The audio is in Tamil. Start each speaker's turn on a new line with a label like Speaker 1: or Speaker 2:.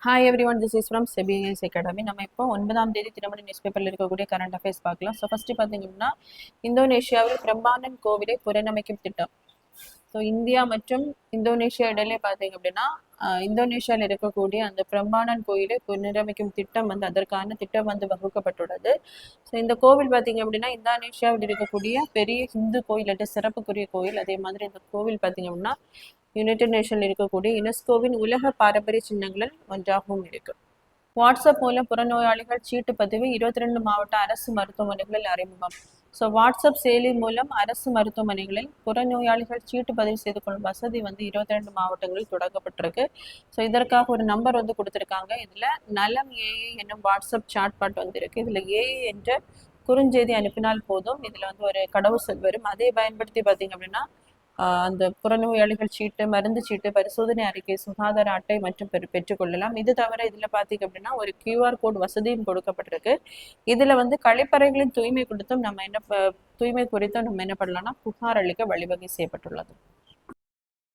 Speaker 1: Hi everyone, this is from CBS academy. நம்ம இப்போ 9ஆம் தேதி தினமணி நியூஸ் பேப்பரில் இருக்கக்கூடிய கரண்ட் அஃபேர்ஸ் பார்க்கலாம். ஸோ ஃபஸ்ட்டு பார்த்தீங்கன்னா, இந்தோனேஷியாவில் பிரம்பானன் கோவிலை புனரமைக்கும் திட்டம். ஸோ இந்தியா மற்றும் இந்தோனேஷியா இடையிலே பார்த்தீங்க அப்படின்னா, இந்தோனேஷியாவில் இருக்கக்கூடிய அந்த பிரம்பானன் கோயிலை புனரமைக்கும் திட்டம் அதற்கான திட்டம் வகுக்கப்பட்டுள்ளது. ஸோ இந்த கோவில் பார்த்தீங்க அப்படின்னா, இந்தோனேஷியாவில் இருக்கக்கூடிய பெரிய ஹிந்து கோயில், சிறப்புக்குரிய கோயில். அதே மாதிரி இந்த கோவில் பார்த்தீங்க அப்படின்னா யுனைடெட் நேஷனில் இருக்கக்கூடிய யுனெஸ்கோவின் உலக பாரம்பரிய சின்னங்களில் ஒன்றாகவும் இருக்கு. வாட்ஸ்அப் மூலம் புறநோயாளிகள் சீட்டு பதிவு 22 மாவட்ட அரசு மருத்துவமனைகளில் அறிமுகம். ஸோ வாட்ஸ்அப் செயலி மூலம் அரசு மருத்துவமனைகளில் புறநோயாளிகள் சீட்டு பதிவு செய்து கொள்ளும் வசதி 22 மாவட்டங்களில் தொடங்கப்பட்டிருக்கு. ஸோ இதற்காக ஒரு நம்பர் கொடுத்துருக்காங்க. இதில் நலம் ஏஏ என்னும் வாட்ஸ்அப் சாட்பாட் இருக்கு. இதில் ஏஏ என்ற குறுஞ்செய்தி அனுப்பினால் போதும். இதில் ஒரு கடவுச்சொல் வரும். அதை பயன்படுத்தி பார்த்தீங்க அப்படின்னா அந்த புறநோயாளிகள் சீட்டு, மருந்து சீட்டு, பரிசோதனை அறிக்கை, சுகாதார அட்டை மற்றும் பெற்றுக்கொள்ளலாம். இது தவிர இதில் பார்த்தீங்க அப்படின்னா ஒரு கியூஆர் கோட் வசதியும் கொடுக்கப்பட்டிருக்கு. இதில் கழிப்பறைகளின் தூய்மை குறித்தும் நம்ம என்ன பண்ணலாம்னா புகார் அளிக்க வழிவகை செய்யப்பட்டுள்ளது.